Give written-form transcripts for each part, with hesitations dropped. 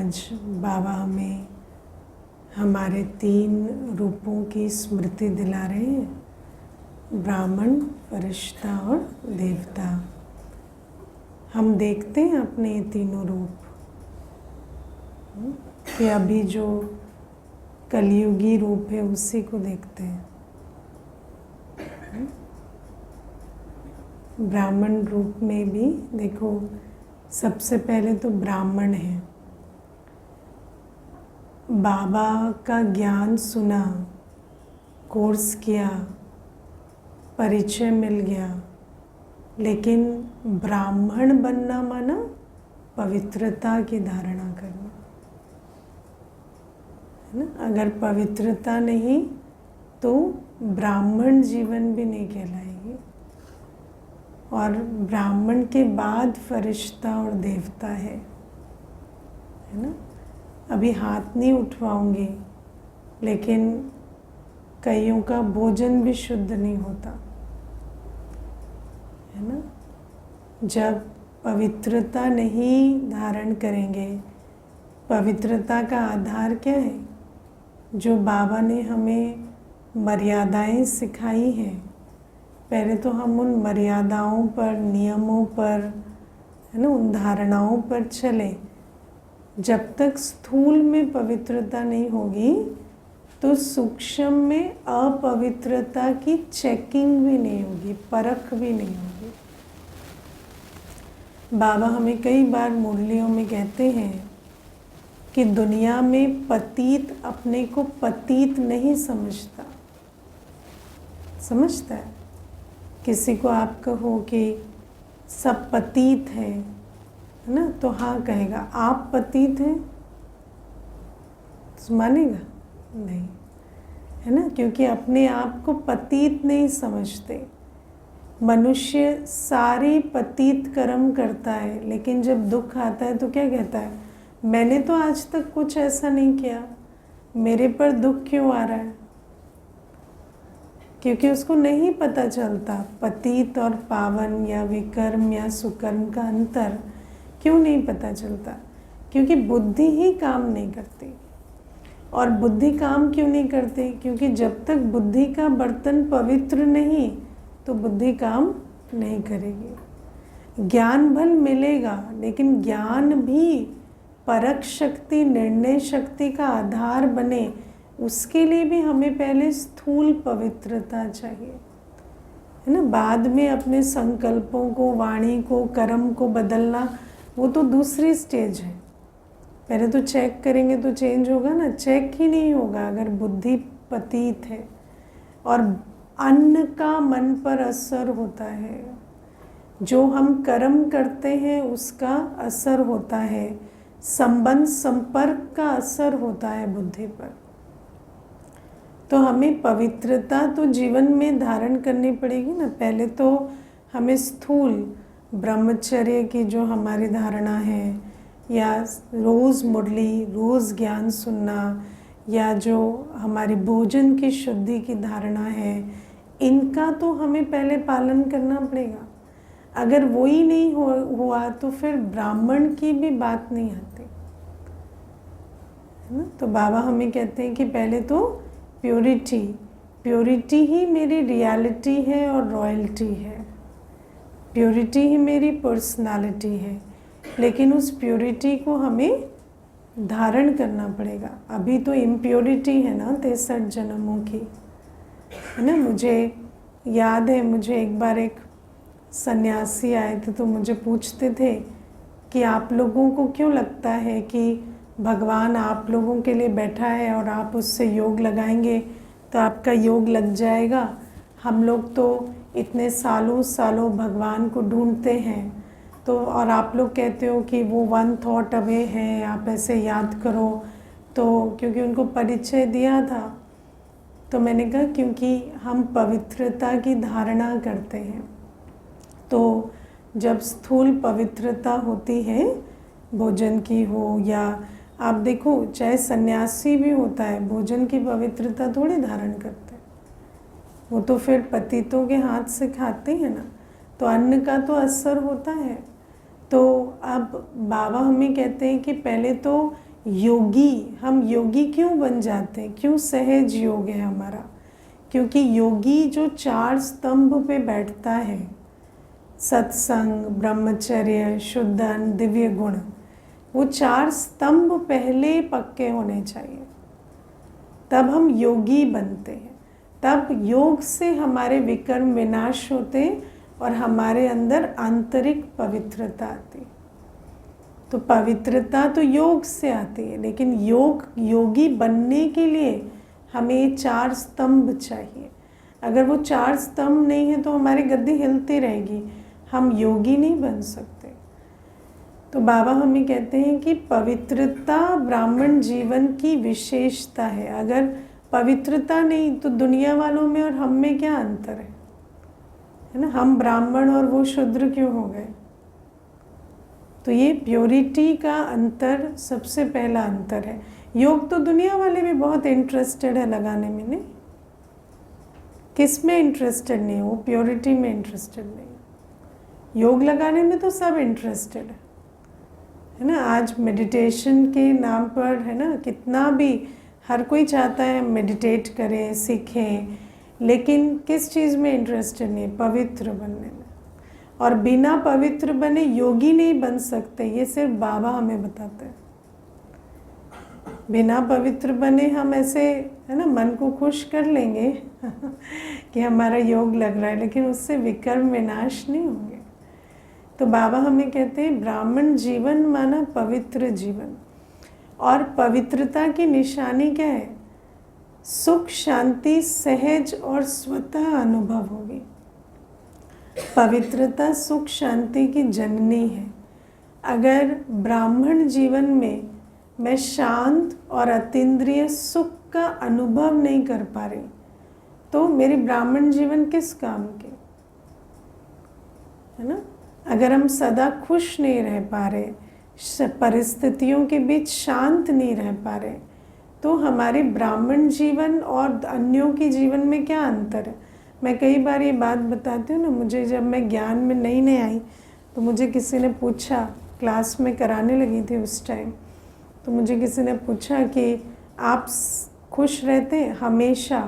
आज बाबा हमें हमारे 3 रूपों की स्मृति दिला रहे हैं, ब्राह्मण, फरिश्ता और देवता। हम देखते हैं अपने ये तीनों रूप कि अभी जो कलयुगी रूप है उसी को देखते हैं। ब्राह्मण रूप में भी देखो, सबसे पहले तो ब्राह्मण है। बाबा का ज्ञान सुना, कोर्स किया, परिचय मिल गया, लेकिन ब्राह्मण बनना माना पवित्रता की धारणा करना, है ना। अगर पवित्रता नहीं तो ब्राह्मण जीवन भी नहीं कहलाएगी। और ब्राह्मण के बाद फरिश्ता और देवता है ना। अभी हाथ नहीं उठवाऊंगी, लेकिन कईयों का भोजन भी शुद्ध नहीं होता, है ना। जब पवित्रता नहीं धारण करेंगे, पवित्रता का आधार क्या है? जो बाबा ने हमें मर्यादाएं सिखाई हैं, पहले तो हम उन मर्यादाओं पर, नियमों पर, है ना, उन धारणाओं पर चले। जब तक स्थूल में पवित्रता नहीं होगी तो सूक्ष्म में अपवित्रता की चेकिंग भी नहीं होगी, परख भी नहीं होगी। बाबा हमें कई बार मुरलियों में कहते हैं कि दुनिया में पतित अपने को पतित नहीं समझता। समझता है? किसी को आप कहो कि सब पतित है ना, तो हाँ कहेगा। आप पतित हैं तो मानेगा नहीं, है ना, क्योंकि अपने आप को पतित नहीं समझते। मनुष्य सारी पतित कर्म करता है, लेकिन जब दुख आता है तो क्या कहता है? मैंने तो आज तक कुछ ऐसा नहीं किया, मेरे पर दुख क्यों आ रहा है? क्योंकि उसको नहीं पता चलता पतित और पावन या विकर्म या सुकर्म का अंतर। क्यों नहीं पता चलता? क्योंकि बुद्धि ही काम नहीं करती। और बुद्धि काम क्यों नहीं करती? क्योंकि जब तक बुद्धि का बर्तन पवित्र नहीं तो बुद्धि काम नहीं करेगी। ज्ञान भल मिलेगा, लेकिन ज्ञान भी परख शक्ति, निर्णय शक्ति का आधार बने, उसके लिए भी हमें पहले स्थूल पवित्रता चाहिए, है ना। बाद में अपने संकल्पों को, वाणी को, कर्म को बदलना, वो तो दूसरी स्टेज है। पहले तो चेक करेंगे तो चेंज होगा ना। चेक ही नहीं होगा अगर बुद्धि पतित है। और अन्न का मन पर असर होता है, जो हम कर्म करते हैं उसका असर होता है, संबंध संपर्क का असर होता है बुद्धि पर। तो हमें पवित्रता तो जीवन में धारण करनी पड़ेगी ना। पहले तो हमें स्थूल ब्रह्मचर्य की जो हमारी धारणा है, या रोज़ मुरली, रोज़ ज्ञान सुनना, या जो हमारी भोजन की शुद्धि की धारणा है, इनका तो हमें पहले पालन करना पड़ेगा। अगर वो ही नहीं हुआ तो फिर ब्राह्मण की भी बात नहीं आती, है ना। तो बाबा हमें कहते हैं कि पहले तो प्योरिटी ही मेरी रियलिटी है और रॉयल्टी है। प्योरिटी ही मेरी पर्सनालिटी है, लेकिन उस प्योरिटी को हमें धारण करना पड़ेगा। अभी तो इम्प्योरिटी है ना 63 जन्मों की, है ना। मुझे याद है, मुझे एक बार एक सन्यासी आए थे तो मुझे पूछते थे कि आप लोगों को क्यों लगता है कि भगवान आप लोगों के लिए बैठा है और आप उससे योग लगाएंगे तो आपका योग लग जाएगा। हम लोग तो इतने सालों सालों भगवान को ढूंढते हैं, तो और आप लोग कहते हो कि वो 1 थॉट अवे है, आप ऐसे याद करो। तो क्योंकि उनको परिचय दिया था, तो मैंने कहा क्योंकि हम पवित्रता की धारणा करते हैं। तो जब स्थूल पवित्रता होती है, भोजन की हो, या आप देखो चाहे सन्यासी भी होता है, भोजन की पवित्रता थोड़ी धारण करते हैं, वो तो फिर पतितों के हाथ से खाते हैं ना। तो अन्न का तो असर होता है। तो अब बाबा हमें कहते हैं कि पहले तो योगी, हम योगी क्यों बन जाते हैं, क्यों सहज योग है हमारा? क्योंकि योगी जो 4 स्तंभ पे बैठता है, सत्संग, ब्रह्मचर्य, शुद्ध अन्न, दिव्य गुण, वो 4 स्तंभ पहले पक्के होने चाहिए, तब हम योगी बनते हैं। तब योग से हमारे विकर्म विनाश होते और हमारे अंदर आंतरिक पवित्रता आती। तो पवित्रता तो योग से आती है, लेकिन योगी बनने के लिए हमें 4 स्तंभ चाहिए। अगर वो 4 स्तंभ नहीं है तो हमारी गद्दी हिलती रहेगी, हम योगी नहीं बन सकते। तो बाबा हमें कहते हैं कि पवित्रता ब्राह्मण जीवन की विशेषता है। अगर पवित्रता नहीं तो दुनिया वालों में और हम में क्या अंतर है ना? हम ब्राह्मण और वो शूद्र क्यों हो गए? तो ये प्योरिटी का अंतर सबसे पहला अंतर है। योग तो दुनिया वाले भी बहुत इंटरेस्टेड है लगाने में, नहीं? किस में इंटरेस्टेड नहीं? वो प्योरिटी में इंटरेस्टेड नहीं। योग लगाने में तो सब इंटरेस्टेड है ना? आज मेडिटेशन के नाम पर है ना, कितना भी हर कोई चाहता है मेडिटेट करें, सीखें, लेकिन किस चीज़ में इंटरेस्टेड नहीं? पवित्र बनने में। और बिना पवित्र बने योगी नहीं बन सकते, ये सिर्फ बाबा हमें बताते हैं। बिना पवित्र बने हम ऐसे है ना मन को खुश कर लेंगे कि हमारा योग लग रहा है, लेकिन उससे विकर्म विनाश नहीं होंगे। तो बाबा हमें कहते हैं ब्राह्मण जीवन माना पवित्र जीवन। और पवित्रता की निशानी क्या है? सुख, शांति, सहज और स्वतः अनुभव होगी। पवित्रता सुख शांति की जननी है। अगर ब्राह्मण जीवन में मैं शांत और अतीन्द्रिय सुख का अनुभव नहीं कर पा रही तो मेरी ब्राह्मण जीवन किस काम के, है ना? अगर हम सदा खुश नहीं रह पा रहे, परिस्थितियों के बीच शांत नहीं रह पा रहे, तो हमारे ब्राह्मण जीवन और अन्यों के जीवन में क्या अंतर है? मैं कई बार ये बात बताती हूँ ना, मुझे जब मैं ज्ञान में नई आई तो मुझे किसी ने पूछा, क्लास में कराने लगी थी उस टाइम, तो मुझे किसी ने पूछा कि आप खुश रहते हैं हमेशा?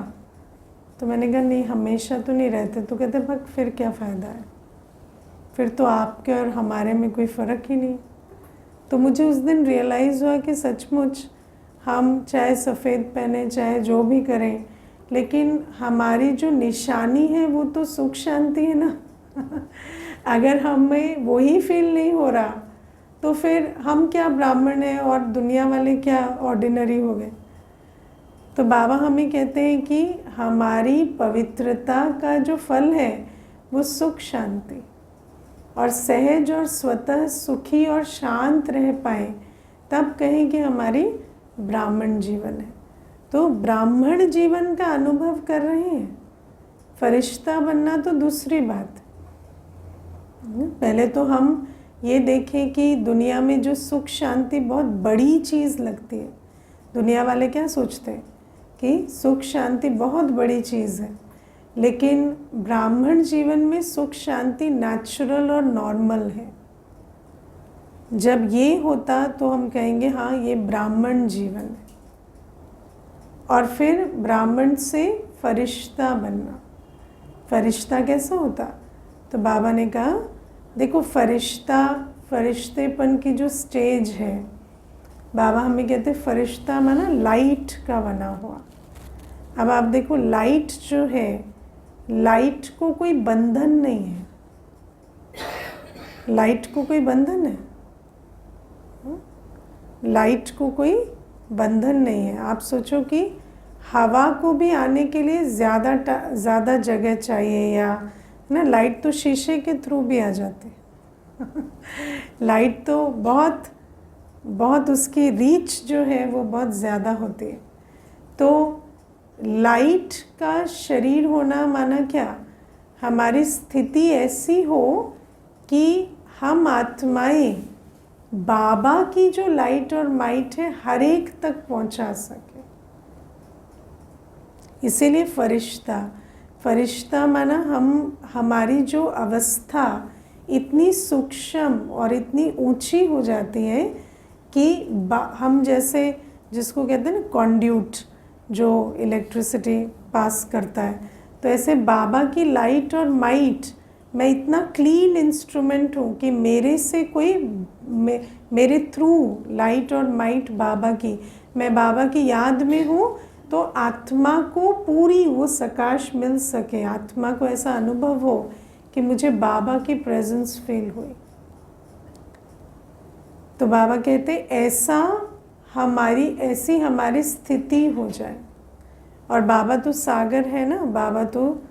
तो मैंने कहा नहीं, हमेशा तो नहीं रहते। तो कहते भग फिर क्या फ़ायदा है, फिर तो आपके और हमारे में कोई फ़र्क ही नहीं। तो मुझे उस दिन रियलाइज़ हुआ कि सचमुच हम चाहे सफ़ेद पहने, चाहे जो भी करें, लेकिन हमारी जो निशानी है वो तो सुख शांति है ना। अगर हमें वही फील नहीं हो रहा तो फिर हम क्या ब्राह्मण हैं और दुनिया वाले क्या ऑर्डिनरी हो गए? तो बाबा हमें कहते हैं कि हमारी पवित्रता का जो फल है वो सुख शांति और सहज और स्वतः सुखी और शांत रह पाए, तब कहें कि हमारी ब्राह्मण जीवन है। तो ब्राह्मण जीवन का अनुभव कर रहे हैं। फरिश्ता बनना तो दूसरी बात है। पहले तो हम ये देखें कि दुनिया में जो सुख शांति बहुत बड़ी चीज़ लगती है, दुनिया वाले क्या सोचते हैं कि सुख शांति बहुत बड़ी चीज़ है, लेकिन ब्राह्मण जीवन में सुख शांति नेचुरल और नॉर्मल है। जब ये होता तो हम कहेंगे हाँ ये ब्राह्मण जीवन है। और फिर ब्राह्मण से फरिश्ता बनना। फरिश्ता कैसा होता? तो बाबा ने कहा देखो, फरिश्तेपन की जो स्टेज है, बाबा हमें कहते फरिश्ता माना लाइट का बना हुआ। अब आप देखो, लाइट जो है, लाइट को कोई बंधन नहीं है। लाइट को कोई बंधन है? लाइट को कोई बंधन नहीं है। आप सोचो कि हवा को भी आने के लिए ज़्यादा जगह चाहिए, या ना, लाइट तो शीशे के थ्रू भी आ जाती है। लाइट तो बहुत उसकी रीच जो है वो बहुत ज़्यादा होती है। तो लाइट का शरीर होना माना क्या? हमारी स्थिति ऐसी हो कि हम आत्माएं बाबा की जो लाइट और माइट है हर एक तक पहुंचा सके। इसीलिए फरिश्ता माना हमारी जो अवस्था इतनी सूक्ष्म और इतनी ऊंची हो जाती है कि हम जैसे जिसको कहते हैं ना कॉन्ड्यूट, जो इलेक्ट्रिसिटी पास करता है, तो ऐसे बाबा की लाइट और माइट, मैं इतना क्लीन इंस्ट्रूमेंट हूँ कि मेरे से कोई मेरे थ्रू लाइट और माइट बाबा की, मैं बाबा की याद में हूँ, तो आत्मा को पूरी वो सकाश मिल सके, आत्मा को ऐसा अनुभव हो कि मुझे बाबा की प्रेजेंस फील हुई। तो बाबा कहते ऐसा ऐसी हमारी स्थिति हो जाए। और बाबा तो सागर है ना, बाबा तो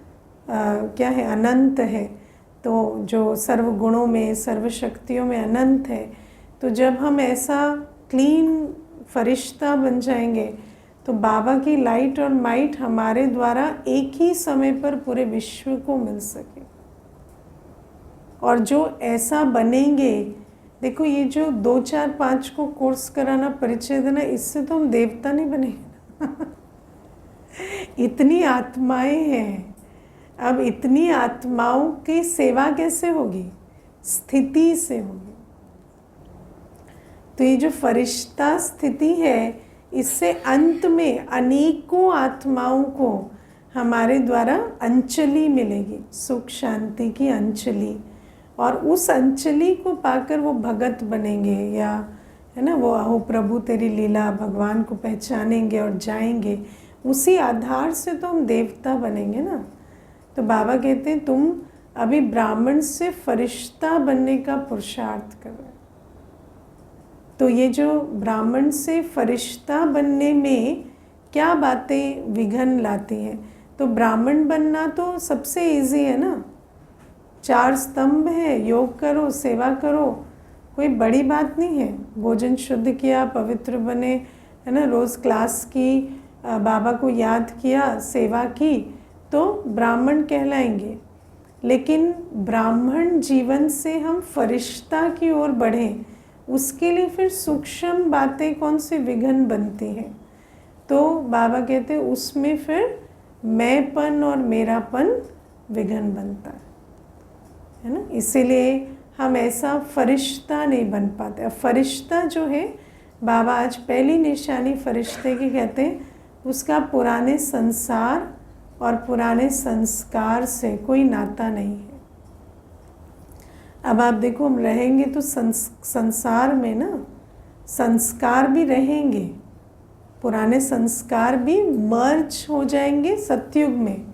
क्या है, अनंत है, तो जो सर्व गुणों में सर्व शक्तियों में अनंत है। तो जब हम ऐसा क्लीन फरिश्ता बन जाएंगे तो बाबा की लाइट और माइट हमारे द्वारा एक ही समय पर पूरे विश्व को मिल सके। और जो ऐसा बनेंगे, देखो ये जो 2, 4, 5 को कोर्स कराना, परिचय देना, इससे तो हम देवता नहीं बनेंगे। इतनी आत्माएं हैं, अब इतनी आत्माओं की सेवा कैसे होगी? स्थिति से होगी। तो ये जो फरिश्ता स्थिति है, इससे अंत में अनेकों आत्माओं को हमारे द्वारा अंजलि मिलेगी, सुख शांति की अंजलि। और उस अंजलि को पाकर वो भगत बनेंगे, या है ना, वो अहो प्रभु तेरी लीला, भगवान को पहचानेंगे और जाएंगे। उसी आधार से तो हम देवता बनेंगे ना। तो बाबा कहते हैं तुम अभी ब्राह्मण से फरिश्ता बनने का पुरुषार्थ कर रहे हो। तो ये जो ब्राह्मण से फरिश्ता बनने में क्या बातें विघ्न लाती हैं? तो ब्राह्मण बनना तो सबसे इजी है ना, 4 स्तंभ है, योग करो, सेवा करो, कोई बड़ी बात नहीं है। भोजन शुद्ध किया, पवित्र बने, है ना, रोज़ क्लास की, बाबा को याद किया, सेवा की, तो ब्राह्मण कहलाएंगे। लेकिन ब्राह्मण जीवन से हम फरिश्ता की ओर बढ़ें, उसके लिए फिर सूक्ष्म बातें कौन सी विघ्न बनती हैं? तो बाबा कहते हैं उसमें फिर मैंपन और मेरापन विघ्न बनता है ना। इसीलिए हम ऐसा फरिश्ता नहीं बन पाते। अब फरिश्ता जो है, बाबा आज पहली निशानी फरिश्ते की कहते हैं, उसका पुराने संसार और पुराने संस्कार से कोई नाता नहीं है। अब आप देखो, हम रहेंगे तो संसार में ना संस्कार भी रहेंगे, पुराने संस्कार भी मर्ज हो जाएंगे सतयुग में।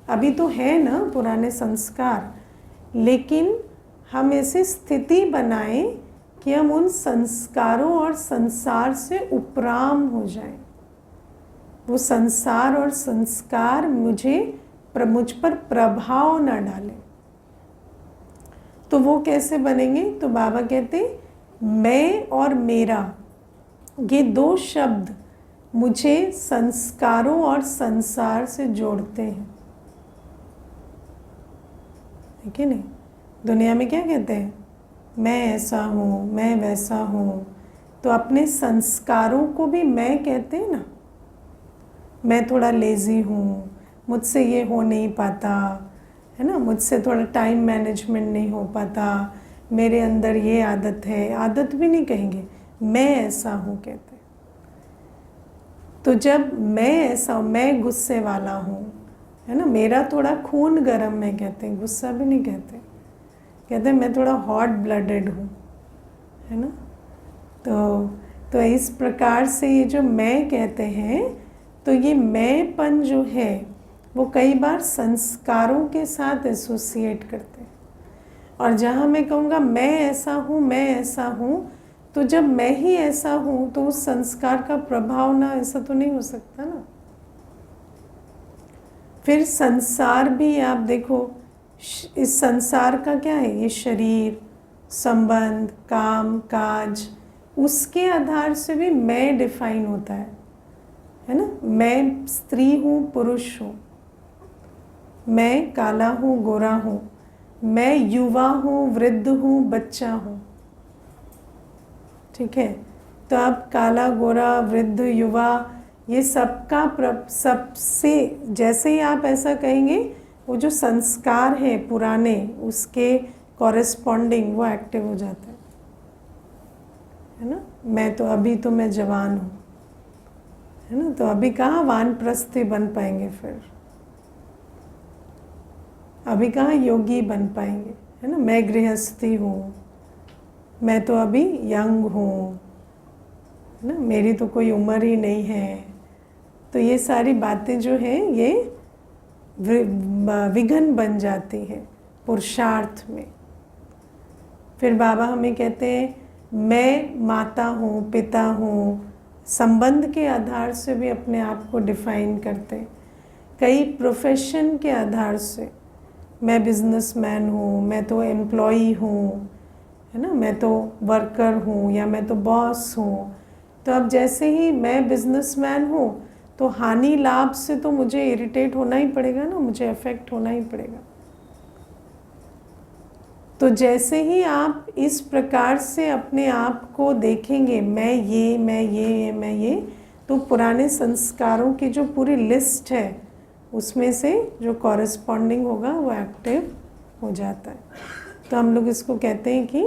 अभी तो है ना पुराने संस्कार, लेकिन हम ऐसी स्थिति बनाएं कि हम उन संस्कारों और संसार से उपराम हो जाएं। वो संसार और संस्कार मुझ पर प्रभाव ना डालें। तो वो कैसे बनेंगे? तो बाबा कहते मैं और मेरा, ये 2 शब्द मुझे संस्कारों और संसार से जोड़ते हैं, है कि नहीं? दुनिया में क्या कहते हैं? मैं ऐसा हूँ, मैं वैसा हूँ। तो अपने संस्कारों को भी मैं कहते हैं ना। मैं थोड़ा लेज़ी हूँ, मुझसे ये हो नहीं पाता, है ना, मुझसे थोड़ा टाइम मैनेजमेंट नहीं हो पाता, मेरे अंदर ये आदत है, आदत भी नहीं कहेंगे, मैं ऐसा हूँ कहते। तो जब मैं ऐसा हूँ, मैं गुस्से वाला हूँ, है ना, मेरा थोड़ा खून गर्म है कहते हैं, गुस्सा भी नहीं कहते, कहते हैं मैं थोड़ा हॉट ब्लडेड हूँ, है ना। तो इस प्रकार से ये जो मैं कहते हैं, तो ये मैंपन जो है वो कई बार संस्कारों के साथ एसोसिएट करते हैं। और जहाँ मैं कहूँगा मैं ऐसा हूँ, मैं ऐसा हूँ, तो जब मैं ही ऐसा हूँ तो उस संस्कार का प्रभाव ना, ऐसा तो नहीं हो सकता ना। फिर संसार भी आप देखो, इस संसार का क्या है? ये शरीर, संबंध, काम काज, उसके आधार से भी मैं डिफाइन होता है ना। मैं स्त्री हूँ, पुरुष हूँ, मैं काला हूँ, गोरा हूँ, मैं युवा हूँ, वृद्ध हूँ, बच्चा हूँ, ठीक है। तो आप काला, गोरा, वृद्ध, युवा, ये सबसे जैसे ही आप ऐसा कहेंगे, वो जो संस्कार है पुराने, उसके कॉरेस्पॉन्डिंग वो एक्टिव हो जाता है है ना। मैं तो अभी तो मैं जवान हूँ, है ना, तो अभी कहाँ वानप्रस्थी बन पाएंगे, फिर अभी कहाँ योगी बन पाएंगे, है ना। मैं गृहस्थी हूँ, मैं तो अभी यंग हूँ, है ना, मेरी तो कोई उम्र ही नहीं है। तो ये सारी बातें जो हैं ये विघ्न बन जाती है पुरुषार्थ में। फिर बाबा हमें कहते हैं मैं माता हूँ, पिता हूँ, संबंध के आधार से भी अपने आप को डिफाइन करते हैं। कई प्रोफेशन के आधार से, मैं बिजनेसमैन हूँ, मैं तो एम्प्लॉई हूँ, है ना, मैं तो वर्कर हूँ, या मैं तो बॉस हूँ। तो अब जैसे ही मैं बिजनेसमैन हूँ तो हानि लाभ से तो मुझे इरिटेट होना ही पड़ेगा ना, मुझे अफेक्ट होना ही पड़ेगा। तो जैसे ही आप इस प्रकार से अपने आप को देखेंगे, मैं ये, मैं ये, मैं ये, तो पुराने संस्कारों की जो पूरी लिस्ट है उसमें से जो कॉरेस्पॉन्डिंग होगा वो एक्टिव हो जाता है। तो हम लोग इसको कहते हैं कि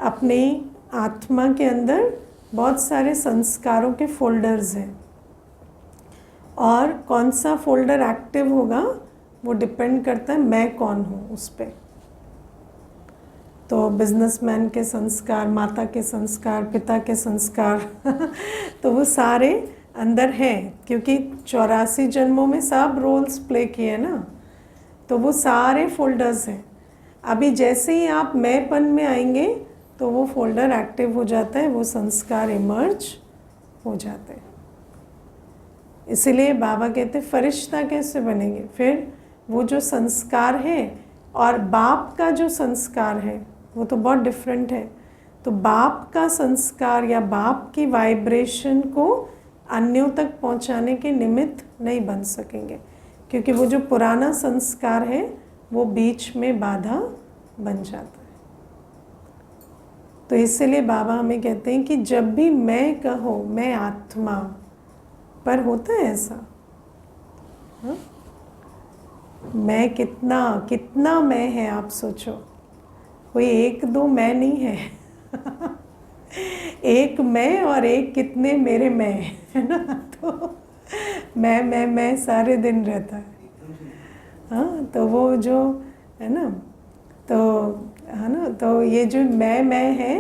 अपनी आत्मा के अंदर बहुत सारे संस्कारों के फोल्डर्स हैं, और कौन सा फोल्डर एक्टिव होगा वो डिपेंड करता है मैं कौन हूँ उस पर। तो बिजनेसमैन के संस्कार, माता के संस्कार, पिता के संस्कार तो वो सारे अंदर हैं, क्योंकि 84 जन्मों में सब रोल्स प्ले किए ना, तो वो सारे फोल्डर्स हैं। अभी जैसे ही आप मैंपन में आएंगे तो वो फोल्डर एक्टिव हो जाता है, वो संस्कार इमर्ज हो जाते हैं। इसीलिए बाबा कहते फरिश्ता कैसे बनेंगे, फिर वो जो संस्कार है और बाप का जो संस्कार है वो तो बहुत डिफरेंट है। तो बाप का संस्कार या बाप की वाइब्रेशन को अन्यों तक पहुंचाने के निमित्त नहीं बन सकेंगे, क्योंकि वो जो पुराना संस्कार है वो बीच में बाधा बन जाता है। तो इसलिए बाबा हमें कहते हैं कि जब भी मैं कहो मैं आत्मा, पर होता है ऐसा, हाँ? मैं कितना कितना मैं है, आप सोचो, कोई एक दो मैं नहीं है एक मैं और एक कितने मेरे मैं, है ना। तो मैं सारे दिन रहता है, हाँ। तो वो जो है ना, तो है ना, तो ये जो मैं है,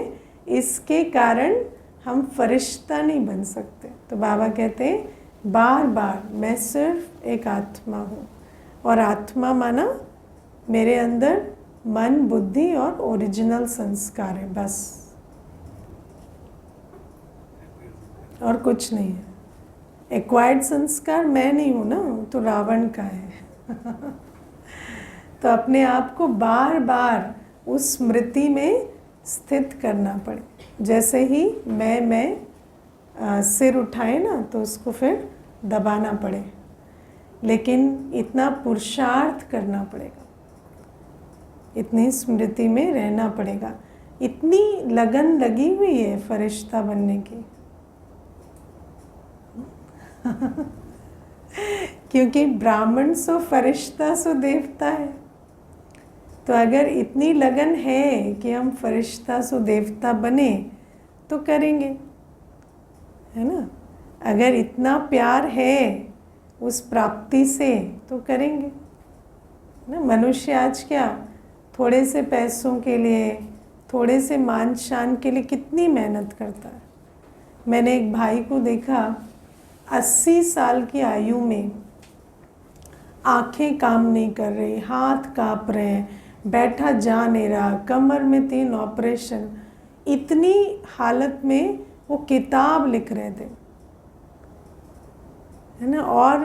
इसके कारण हम फरिश्ता नहीं बन सकते। तो बाबा कहते हैं बार बार मैं सिर्फ एक आत्मा हूँ, और आत्मा माना मेरे अंदर मन, बुद्धि और ओरिजिनल संस्कार है, बस, और कुछ नहीं है। एक्वायर्ड संस्कार मैं नहीं हूँ ना, तो रावण का है तो अपने आप को बार बार उस स्मृति में स्थित करना पड़े। जैसे ही मैं सिर उठाए ना तो उसको फिर दबाना पड़े, लेकिन इतना पुरुषार्थ करना पड़ेगा, इतनी स्मृति में रहना पड़ेगा, इतनी लगन लगी हुई है फरिश्ता बनने की क्योंकि ब्राह्मण सो फरिश्ता सो देवता है। तो अगर इतनी लगन है कि हम फरिश्ता सो देवता बने तो करेंगे, है ना। अगर इतना प्यार है उस प्राप्ति से तो करेंगे ना। मनुष्य आज क्या थोड़े से पैसों के लिए, थोड़े से मान शान के लिए कितनी मेहनत करता है। मैंने एक भाई को देखा 80 साल की आयु में, आंखें काम नहीं कर रही, हाथ कांप रहे हैं, बैठा जा नहीं रहा, कमर में 3 ऑपरेशन, इतनी हालत में वो किताब लिख रहे थे, है ना। और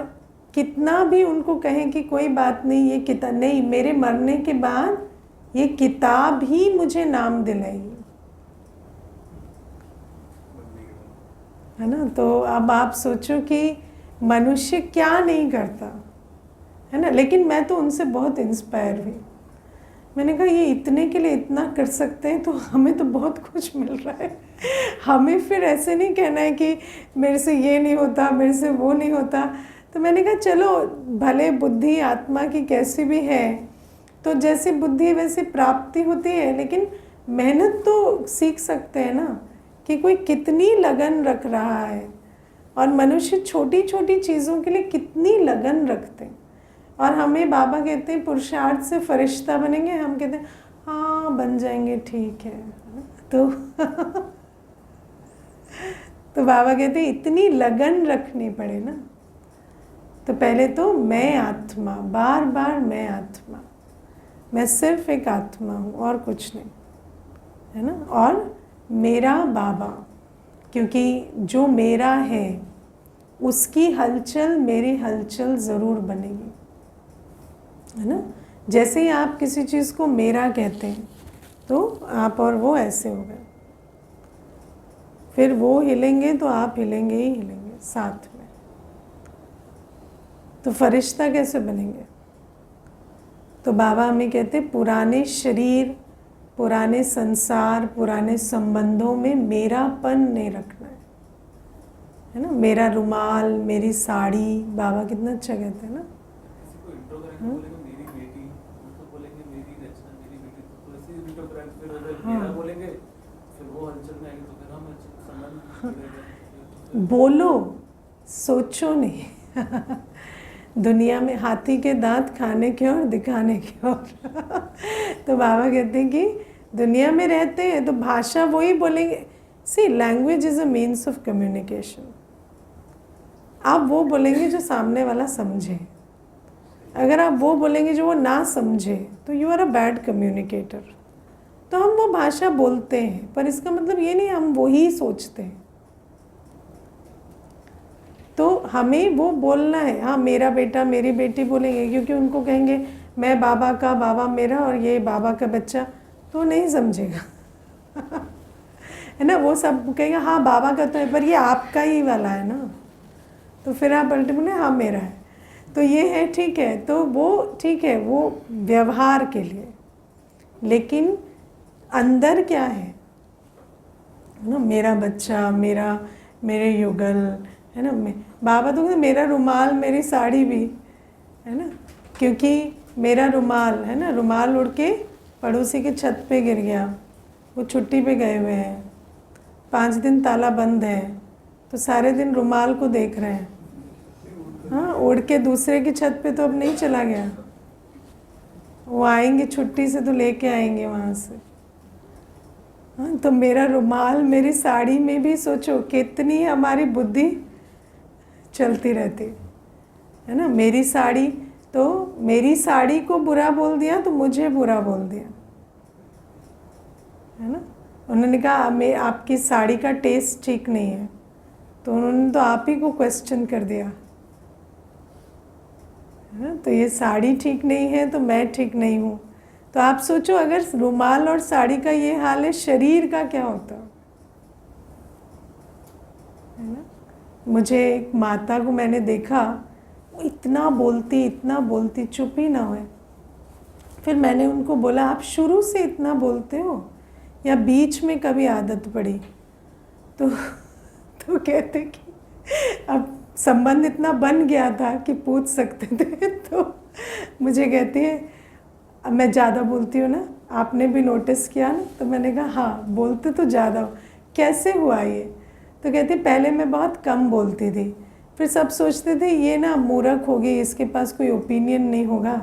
कितना भी उनको कहें कि कोई बात नहीं, ये किताब नहीं, मेरे मरने के बाद ये किताब ही मुझे नाम दिलाएगी, है ना। तो अब आप सोचो कि मनुष्य क्या नहीं करता, है ना। लेकिन मैं तो उनसे बहुत इंस्पायर हुई। मैंने कहा ये इतने के लिए इतना कर सकते हैं तो हमें तो बहुत कुछ मिल रहा है। हमें फिर ऐसे नहीं कहना है कि मेरे से ये नहीं होता, मेरे से वो नहीं होता। तो मैंने कहा चलो भले बुद्धि आत्मा की कैसी भी है, तो जैसी बुद्धि वैसी प्राप्ति होती है, लेकिन मेहनत तो सीख सकते हैं ना, कि कोई कितनी लगन रख रहा है, और मनुष्य छोटी छोटी चीज़ों के लिए कितनी लगन रखते हैं। और हमें बाबा कहते हैं पुरुषार्थ से फरिश्ता बनेंगे, हम कहते हैं हाँ बन जाएंगे, ठीक है। तो तो बाबा कहते हैं इतनी लगन रखनी पड़े ना। तो पहले तो मैं आत्मा, बार बार मैं आत्मा, मैं सिर्फ एक आत्मा हूँ और कुछ नहीं, है ना। और मेरा बाबा, क्योंकि जो मेरा है उसकी हलचल मेरी हलचल ज़रूर बनेगी, है ना। जैसे ही आप किसी चीज़ को मेरा कहते हैं तो आप और वो ऐसे हो गए, फिर वो हिलेंगे तो आप हिलेंगे ही हिलेंगे साथ में। तो फरिश्ता कैसे बनेंगे? तो बाबा हमें कहते हैं पुराने शरीर, पुराने संसार, पुराने संबंधों में मेरापन नहीं रखना है ना। मेरा रुमाल, मेरी साड़ी, बाबा कितना अच्छा कहते हैं ना। बोलो, सोचो नहीं। दुनिया में हाथी के दांत खाने के और दिखाने के और। तो बाबा कहते हैं कि दुनिया में रहते हैं तो भाषा वही बोलेंगे। See, language is a means of communication. आप वो बोलेंगे जो सामने वाला समझे। अगर आप वो बोलेंगे जो वो ना समझे तो you are a bad communicator. तो हम वो भाषा बोलते हैं, पर इसका मतलब ये नहीं हम वही सोचते हैं। तो हमें वो बोलना है। हाँ, मेरा बेटा मेरी बेटी बोलेंगे, क्योंकि उनको कहेंगे मैं बाबा का, बाबा मेरा और ये बाबा का बच्चा, तो नहीं समझेगा। है ना। वो सब कहेंगे हाँ बाबा का तो है, पर ये आपका ही वाला है ना। तो फिर आप अल्टी बोले हाँ मेरा है, तो ये है, ठीक है। तो वो ठीक है, वो व्यवहार के लिए, लेकिन अंदर क्या है ना। मेरा बच्चा, मेरे युगल, है ना। बाबा तो कहते मेरा रुमाल, मेरी साड़ी भी, है ना। क्योंकि मेरा रुमाल, है ना, रुमाल उड़ के पड़ोसी के छत पे गिर गया, वो छुट्टी पे गए हुए हैं, 5 दिन ताला बंद है, तो सारे दिन रुमाल को देख रहे हैं। हाँ, उड़ के दूसरे की छत पे तो अब नहीं चला गया, वो आएंगे छुट्टी से तो लेके आएंगे वहाँ से। हाँ, तो मेरा रुमाल, मेरी साड़ी में भी सोचो कितनी हमारी बुद्धि चलती रहती है ना। मेरी साड़ी, तो मेरी साड़ी को बुरा बोल दिया तो मुझे बुरा बोल दिया, है ना। उन्होंने कहा मैं आपकी साड़ी का टेस्ट ठीक नहीं है, तो उन्होंने तो आप ही को क्वेश्चन कर दिया, है ना। तो ये साड़ी ठीक नहीं है तो मैं ठीक नहीं हूँ। तो आप सोचो अगर रुमाल और साड़ी का ये हाल है, शरीर का क्या होता है ना। मुझे एक माता को मैंने देखा, वो इतना बोलती, चुप ही ना हुए। फिर मैंने उनको बोला आप शुरू से इतना बोलते हो या बीच में कभी आदत पड़ी? तो कहते कि अब संबंध इतना बन गया था कि पूछ सकते थे। तो मुझे कहती है अब मैं ज़्यादा बोलती हूँ ना, आपने भी नोटिस किया ना? तो मैंने कहा हाँ बोलते तो ज़्यादा हो, कैसे हुआ ये? तो कहती पहले मैं बहुत कम बोलती थी, फिर सब सोचते थे ये ना मूर्ख होगी, इसके पास कोई ओपिनियन नहीं होगा,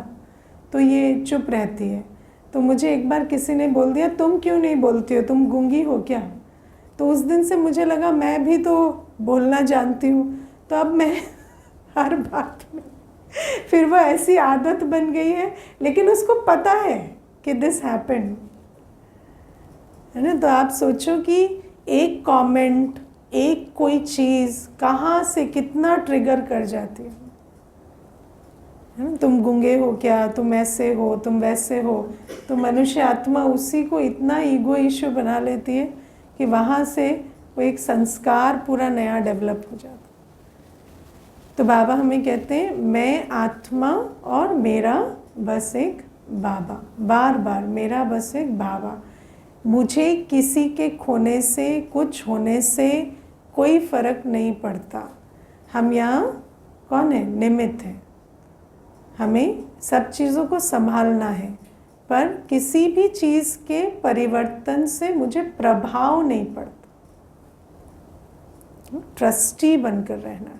तो ये चुप रहती है। तो मुझे एक बार किसी ने बोल दिया तुम क्यों नहीं बोलती हो, तुम गूंगी हो क्या? तो उस दिन से मुझे लगा मैं भी तो बोलना जानती हूँ, तो अब मैं हर बात में, फिर वो ऐसी आदत बन गई है, लेकिन उसको पता है कि दिस हैपेंड, है ना। तो आप सोचो कि एक कमेंट, एक कोई चीज़ कहाँ से कितना ट्रिगर कर जाती है ना। तुम गूंगे हो क्या, तुम ऐसे हो, तुम वैसे हो, तो मनुष्य आत्मा उसी को इतना ईगो इश्यू बना लेती है कि वहाँ से वो एक संस्कार पूरा नया डेवलप हो जाता। तो बाबा हमें कहते हैं मैं आत्मा और मेरा बस एक बाबा, बार बार मेरा बस एक बाबा। मुझे किसी के खोने से, कुछ होने से कोई फर्क नहीं पड़ता। हम यहाँ कौन है? निमित्त है। हमें सब चीज़ों को संभालना है, पर किसी भी चीज़ के परिवर्तन से मुझे प्रभाव नहीं पड़ता। ट्रस्टी बनकर रहना।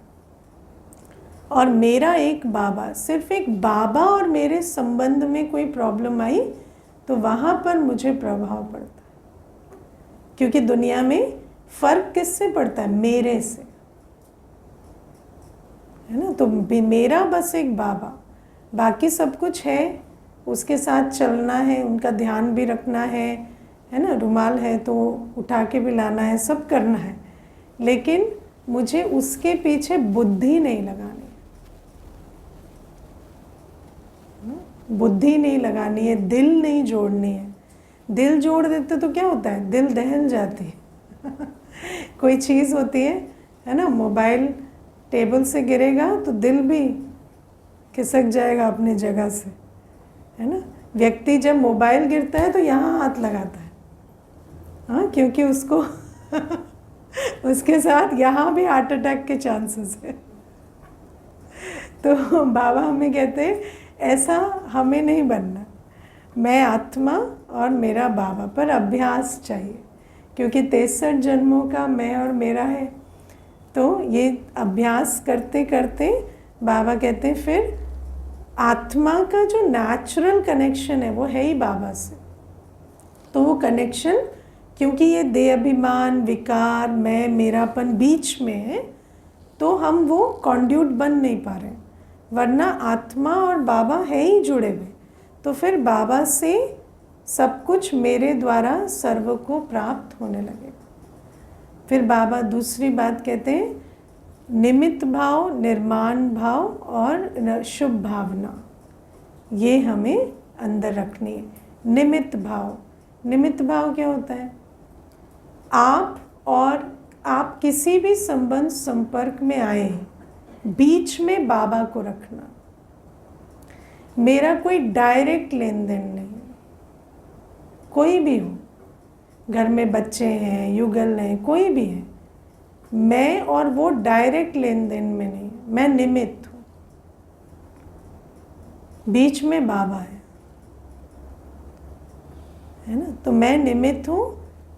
और मेरा एक बाबा, सिर्फ एक बाबा और मेरे संबंध में कोई प्रॉब्लम आई तो वहाँ पर मुझे प्रभाव पड़ता है, क्योंकि दुनिया में फर्क किससे पड़ता है? मेरे से, है ना। तो मेरा बस एक बाबा, बाकी सब कुछ है, उसके साथ चलना है, उनका ध्यान भी रखना है ना। रुमाल है तो उठा के भी लाना है, सब करना है, लेकिन मुझे उसके पीछे बुद्धि नहीं लगानी, बुद्धि नहीं लगानी है, दिल नहीं जोड़नी है। दिल जोड़ देते तो क्या होता है? दिल दहल जाती है। कोई चीज़ होती है ना, मोबाइल टेबल से गिरेगा तो दिल भी खिसक जाएगा अपनी जगह से, है ना। व्यक्ति जब मोबाइल गिरता है तो यहाँ हाथ लगाता है, हाँ, क्योंकि उसको उसके साथ यहाँ भी हार्ट अटैक के चांसेस है। तो बाबा हमें कहते हैं ऐसा हमें नहीं बनना। मैं आत्मा और मेरा बाबा, पर अभ्यास चाहिए, क्योंकि 63 जन्मों का मैं और मेरा है। तो ये अभ्यास करते करते बाबा कहते हैं फिर आत्मा का जो नेचुरल कनेक्शन है वो है ही बाबा से। तो वो कनेक्शन, क्योंकि ये देह अभिमान, विकार, मैं, मेरापन बीच में है, तो हम वो कॉन्ड्यूट बन नहीं पा रहे, वरना आत्मा और बाबा है ही जुड़े हुए। तो फिर बाबा से सब कुछ मेरे द्वारा सर्व को प्राप्त होने लगेगा। फिर बाबा दूसरी बात कहते हैं, निमित्त भाव, निर्माण भाव और शुभ भावना, ये हमें अंदर रखनी है। निमित्त भाव, निमित्त भाव क्या होता है? आप किसी भी संबंध संपर्क में आए हैं, बीच में बाबा को रखना। मेरा कोई डायरेक्ट लेन देन नहीं, कोई भी हो, घर में बच्चे हैं, युगल हैं, कोई भी है, मैं और वो डायरेक्ट लेन देन में नहीं, मैं निमित्त हूँ, बीच में बाबा है ना। तो मैं निमित्त हूँ,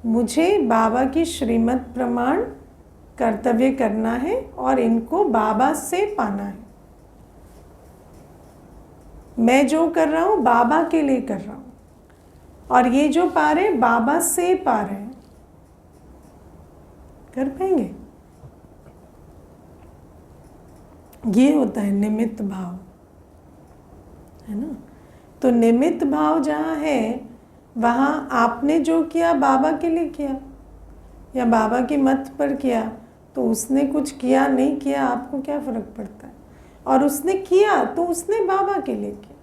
मुझे बाबा की श्रीमत प्रमाण कर्तव्य करना है और इनको बाबा से पाना है। मैं जो कर रहा हूँ बाबा के लिए कर रहा हूँ, और ये जो पा रहे बाबा से पा रहे हैं। कर पाएंगे? ये होता है निमित्त भाव, है ना। तो निमित्त भाव जहाँ है, वहाँ आपने जो किया बाबा के लिए किया या बाबा की मत पर किया, तो उसने कुछ किया नहीं किया आपको क्या फ़र्क पड़ता है। और उसने किया तो उसने बाबा के लिए किया,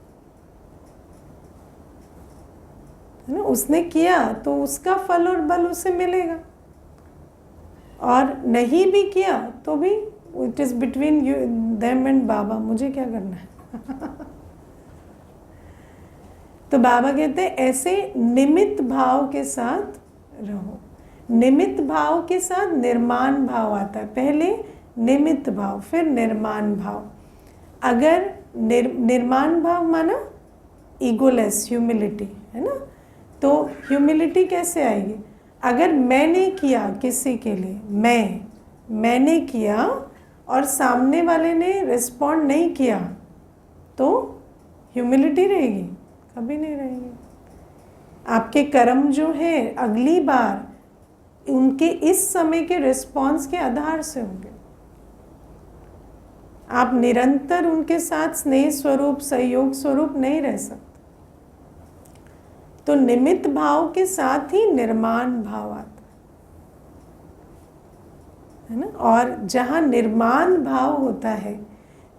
है ना। उसने किया तो उसका फल और बल उसे मिलेगा, और नहीं भी किया तो भी it is between you them and बाबा, मुझे क्या करना है। तो बाबा कहते हैं ऐसे निमित्त भाव के साथ रहो। निमित्त भाव के साथ निर्माण भाव आता है, पहले निमित्त भाव फिर निर्माण भाव। अगर निर्माण भाव माना ईगोलेस, ह्यूमिलिटी, है ना। तो ह्यूमिलिटी कैसे आएगी? अगर मैंने किया किसी के लिए, मैंने किया और सामने वाले ने रिस्पॉन्ड नहीं किया, तो ह्यूमिलिटी रहेगी? कभी नहीं रहेगी। आपके कर्म जो है अगली बार उनके इस समय के रिस्पॉन्स के आधार से होंगे। आप निरंतर उनके साथ स्नेह स्वरूप, सहयोग स्वरूप नहीं रह सकते। तो निमित्त भाव के साथ ही निर्माण भाव आता है ना। और जहाँ निर्माण भाव होता है,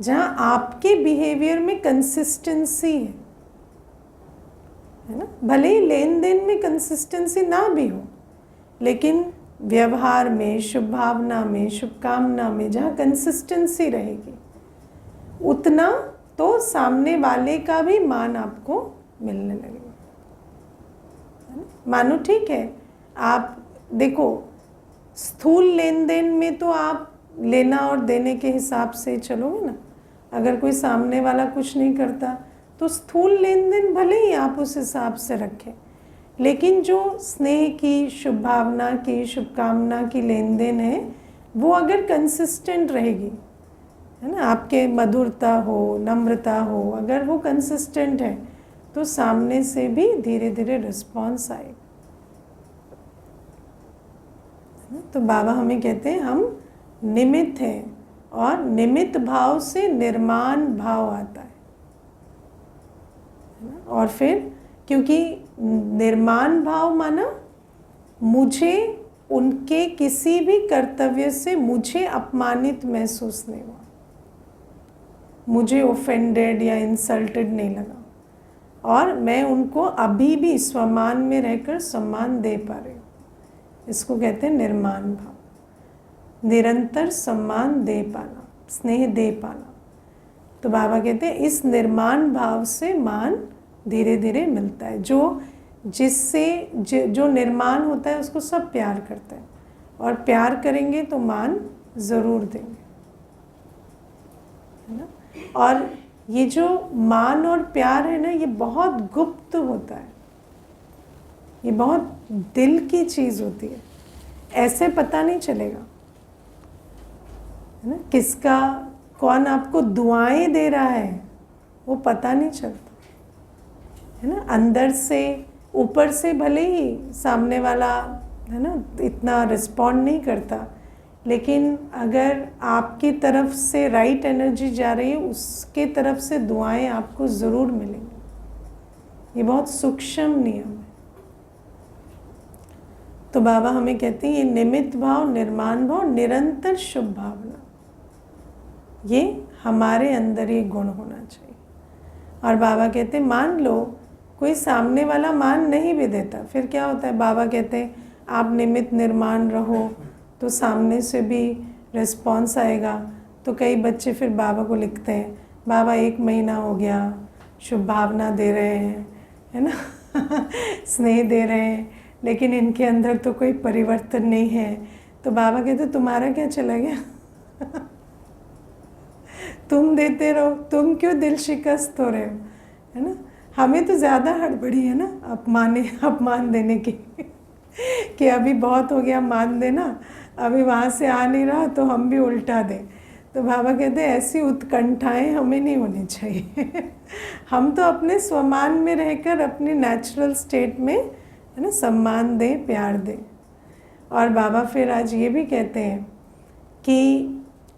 जहाँ आपके बिहेवियर में कंसिस्टेंसी है ना, भले ही लेन देन में कंसिस्टेंसी ना भी हो, लेकिन व्यवहार में, शुभ भावना में, शुभकामना में जहाँ कंसिस्टेंसी रहेगी, उतना तो सामने वाले का भी मान आपको मिलने लगेगा। मानो ठीक है, आप देखो स्थूल लेन देन में तो आप लेना और देने के हिसाब से चलोगे ना। अगर कोई सामने वाला कुछ नहीं करता तो स्थूल लेन देन भले ही आप उस हिसाब से रखें, लेकिन जो स्नेह की, शुभ भावना की, शुभकामना की लेन देन है, वो अगर कंसिस्टेंट रहेगी, है ना, आपके मधुरता हो, नम्रता हो, अगर वो कंसिस्टेंट है तो सामने से भी धीरे धीरे रिस्पॉन्स आएगा। तो बाबा हमें कहते हैं हम निमित्त हैं, और निमित्त भाव से निर्माण भाव आता है ना? और फिर क्योंकि निर्माण भाव माना मुझे उनके किसी भी कर्तव्य से मुझे अपमानित महसूस नहीं हुआ, मुझे ऑफेंडेड या इंसल्टेड नहीं लगा, और मैं उनको अभी भी स्वमान में रहकर सम्मान दे पा रही हूँ। इसको कहते हैं निर्माण भाव, निरंतर सम्मान दे पाना, स्नेह दे पाना। तो बाबा कहते हैं इस निर्माण भाव से मान धीरे धीरे मिलता है। जो निर्माण होता है उसको सब प्यार करते हैं, और प्यार करेंगे तो मान ज़रूर देंगे, है ना। और ये जो मान और प्यार है ना, ये बहुत गुप्त होता है, ये बहुत दिल की चीज़ होती है, ऐसे पता नहीं चलेगा, है ना। किसका, कौन आपको दुआएं दे रहा है वो पता नहीं चलता, है ना। अंदर से, ऊपर से भले ही सामने वाला, है ना, इतना रिस्पॉन्ड नहीं करता, लेकिन अगर आपकी तरफ से राइट एनर्जी जा रही है, उसके तरफ से दुआएं आपको ज़रूर मिलेंगी। ये बहुत सूक्ष्म नियम है। तो बाबा हमें कहते हैं ये निमित्त भाव, निर्माण भाव, निरंतर शुभ भावना, ये हमारे अंदर ये गुण होना चाहिए। और बाबा कहते हैं मान लो कोई सामने वाला मान नहीं भी देता, फिर क्या होता है, बाबा कहते हैं आप निमित्त निर्माण रहो तो सामने से भी रिस्पॉन्स आएगा। तो कई बच्चे फिर बाबा को लिखते हैं, बाबा 1 महीना हो गया, शुभ भावना दे रहे हैं, है ना स्नेह दे रहे हैं, लेकिन इनके अंदर तो कोई परिवर्तन नहीं है। तो बाबा कहते तुम्हारा क्या चला गया तुम देते रहो, तुम क्यों दिल शिकस्त हो रहे हो, है ना। हमें तो ज़्यादा हड़बड़ी है ना अपमान देने की कि अभी बहुत हो गया मान देना, अभी वहाँ से आ नहीं रहा तो हम भी उल्टा दें। तो बाबा कहते हैं ऐसी उत्कंठाएं हमें नहीं होनी चाहिए हम तो अपने स्वमान में रहकर अपनी नेचुरल स्टेट में, है ना, सम्मान दें, प्यार दें। और बाबा फिर आज ये भी कहते हैं कि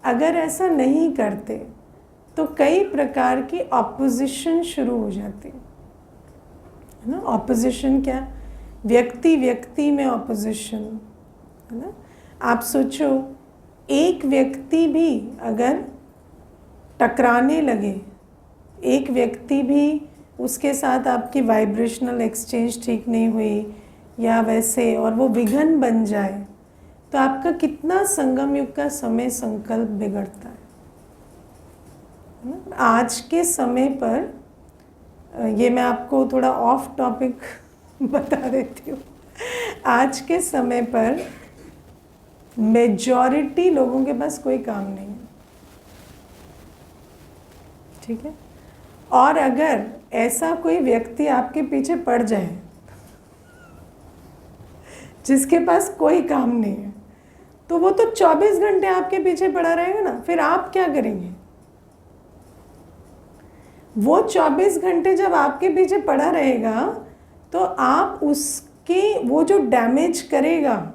अगर ऐसा नहीं करते तो कई प्रकार की ऑपोजिशन शुरू हो जाती है ना। ऑपोजिशन क्या, व्यक्ति व्यक्ति में ऑपोजिशन, है ना। आप सोचो एक व्यक्ति भी अगर टकराने लगे, एक व्यक्ति भी, उसके साथ आपकी वाइब्रेशनल एक्सचेंज ठीक नहीं हुई या वैसे, और वो विघन बन जाए, तो आपका कितना संगम युग का समय संकल्प बिगड़ता है ना। आज के समय पर, ये मैं आपको थोड़ा ऑफ टॉपिक बता देती हूँ, आज के समय पर मेजॉरिटी लोगों के पास कोई काम नहीं है, ठीक है। और अगर ऐसा कोई व्यक्ति आपके पीछे पड़ जाए जिसके पास कोई काम नहीं है, तो वो तो 24 घंटे आपके पीछे पड़ा रहेगा ना, फिर आप क्या करेंगे। वो 24 घंटे जब आपके पीछे पड़ा रहेगा तो आप उसके, वो जो डैमेज करेगा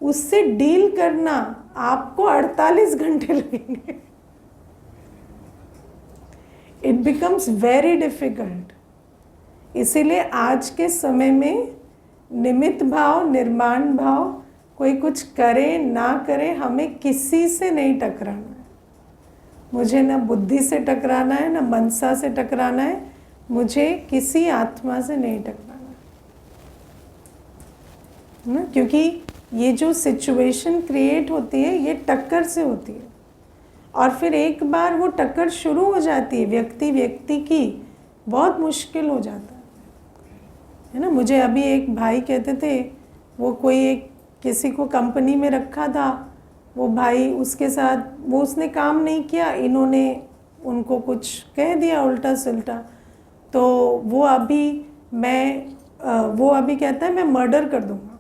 उससे डील करना आपको 48 घंटे लगेंगे। It becomes very difficult. इसीलिए आज के समय में निमित्त भाव, निर्माण भाव, कोई कुछ करे ना करे, हमें किसी से नहीं टकराना है। मुझे ना बुद्धि से टकराना है, ना मनसा से टकराना है, मुझे किसी आत्मा से नहीं टकराना है ना। क्योंकि ये जो सिचुएशन क्रिएट होती है ये टक्कर से होती है, और फिर एक बार वो टक्कर शुरू हो जाती है व्यक्ति व्यक्ति की, बहुत मुश्किल हो जाता है ना। मुझे अभी एक भाई कहते थे, वो कोई एक किसी को कंपनी में रखा था, वो भाई उसके साथ, वो उसने काम नहीं किया, इन्होंने उनको कुछ कह दिया उल्टा सुल्टा, तो वो अभी कहता है मैं मर्डर कर दूंगा,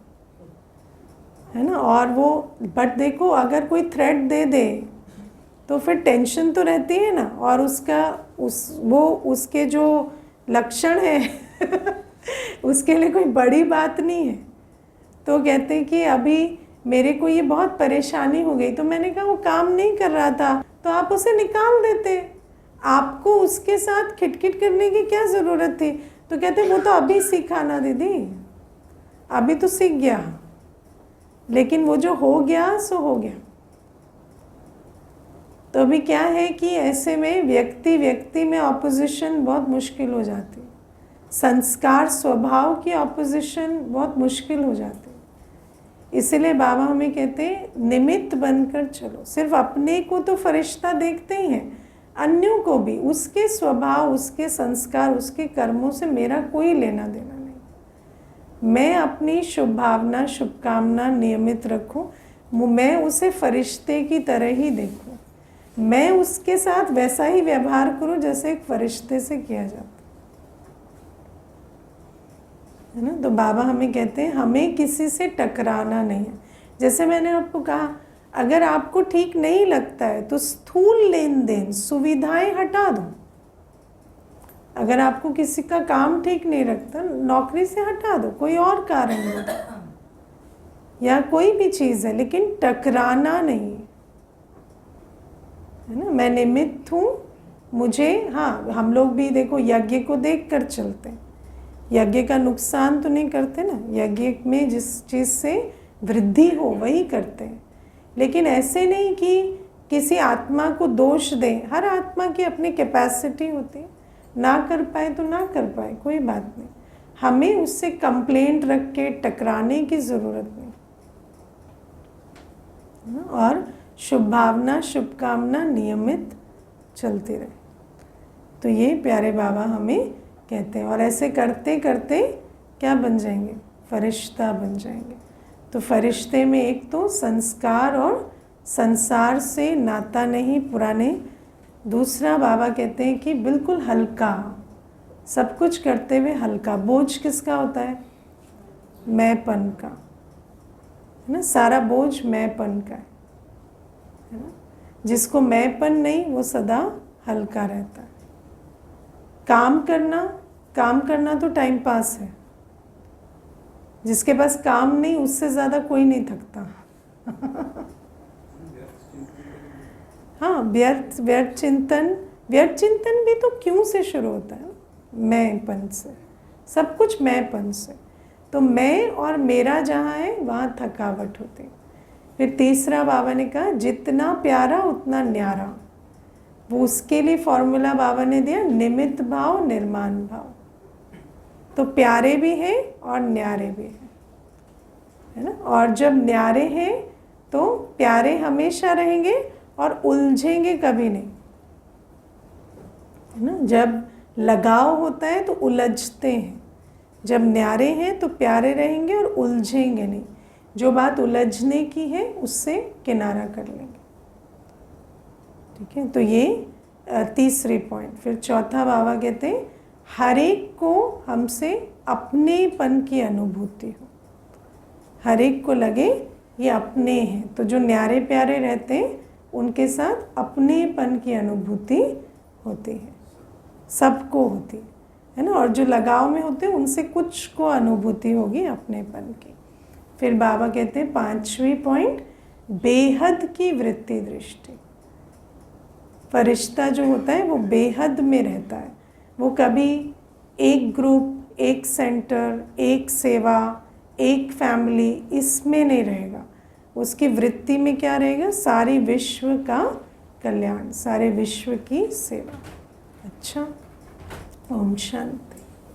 है ना। और वो बट देखो अगर कोई थ्रेट दे दे तो फिर टेंशन तो रहती है ना, और उसके जो लक्षण है उसके लिए कोई बड़ी बात नहीं है। तो कहते हैं कि अभी मेरे को ये बहुत परेशानी हो गई, तो मैंने कहा वो काम नहीं कर रहा था तो आप उसे निकाल देते, आपको उसके साथ खिटखिट करने की क्या ज़रूरत थी। तो कहते वो तो अभी सीखा ना दीदी, अभी तो सीख गया, लेकिन वो जो हो गया सो हो गया। तो अभी क्या है कि ऐसे में व्यक्ति में ऑपोजिशन बहुत मुश्किल हो जाती है, संस्कार स्वभाव की ऑपोजिशन बहुत मुश्किल हो जाती है। इसीलिए बाबा हमें कहते हैं निमित्त बनकर चलो। सिर्फ अपने को तो फरिश्ता देखते ही हैं, अन्यों को भी, उसके स्वभाव, उसके संस्कार, उसके कर्मों से मेरा कोई लेना देना नहीं। मैं अपनी शुभ भावना, शुभकामना नियमित रखूं, मैं उसे फरिश्ते की तरह ही देखूं, मैं उसके साथ वैसा ही व्यवहार करूं जैसे एक फरिश्ते से किया जाता है ना। तो बाबा हमें कहते हैं हमें किसी से टकराना नहीं है। जैसे मैंने आपको कहा, अगर आपको ठीक नहीं लगता है तो स्थूल लेन देन सुविधाएं हटा दो। अगर आपको किसी का काम ठीक नहीं लगता, नौकरी से हटा दो, कोई और कारण है या कोई भी चीज़ है, लेकिन टकराना नहीं है ना। मैं निमित्त हूँ, मुझे, हाँ हम लोग भी देखो यज्ञ को देख कर चलते हैं, यज्ञ का नुकसान तो नहीं करते ना, यज्ञ में जिस चीज़ से वृद्धि हो वही करते हैं। लेकिन ऐसे नहीं कि किसी आत्मा को दोष दें, हर आत्मा की अपनी कैपेसिटी होती है, ना कर पाए तो ना कर पाए, कोई बात नहीं, हमें उससे कंप्लेंट रख के टकराने की ज़रूरत नहीं। और शुभ भावना, शुभकामना नियमित चलती रहे। तो ये प्यारे बाबा हमें कहते हैं। और ऐसे करते करते क्या बन जाएंगे, फरिश्ता बन जाएंगे। तो फरिश्ते में एक तो संस्कार और संसार से नाता नहीं, पुराने। दूसरा बाबा कहते हैं कि बिल्कुल हल्का, सब कुछ करते हुए हल्का। बोझ किसका होता है, मैंपन का, है ना। सारा बोझ मैंपन का है ना। जिसको मैंपन नहीं वो सदा हल्का रहता है। काम करना तो टाइम पास है, जिसके पास काम नहीं उससे ज़्यादा कोई नहीं थकता। हाँ, व्यर्थ चिंतन भी तो क्यों से शुरू होता है, मैंपन से, सब कुछ मैंपन से। तो मैं और मेरा जहाँ है वहाँ थकावट होती। फिर तीसरा बाबा ने कहा जितना प्यारा उतना न्यारा, वो उसके लिए फॉर्मूला बाबा ने दिया, निमित्त भाव निर्माण भाव। तो प्यारे भी हैं और न्यारे भी हैं, है ना। और जब न्यारे हैं तो प्यारे हमेशा रहेंगे और उलझेंगे कभी नहीं, है ना। जब लगाव होता है तो उलझते हैं, जब न्यारे हैं तो प्यारे रहेंगे और उलझेंगे नहीं। जो बात उलझने की है उससे किनारा कर लेंगे, ठीक है। तो ये तीसरी पॉइंट। फिर चौथा बाबा कहते हैं हर एक को हमसे अपनेपन की अनुभूति हो, हर एक को लगे ये अपने हैं। तो जो न्यारे प्यारे रहते हैं उनके साथ अपनेपन की अनुभूति होती है, सबको होती है ना। और जो लगाव में होते हैं उनसे कुछ को अनुभूति होगी अपनेपन की। फिर बाबा कहते हैं पांचवी पॉइंट, बेहद की वृत्ति दृष्टि। फरिश्ता जो होता है वो बेहद में रहता है, वो कभी एक ग्रुप, एक सेंटर, एक सेवा, एक फैमिली, इसमें नहीं रहेगा। उसकी वृत्ति में क्या रहेगा, सारी विश्व का कल्याण, सारे विश्व की सेवा। अच्छा, ओम शांति।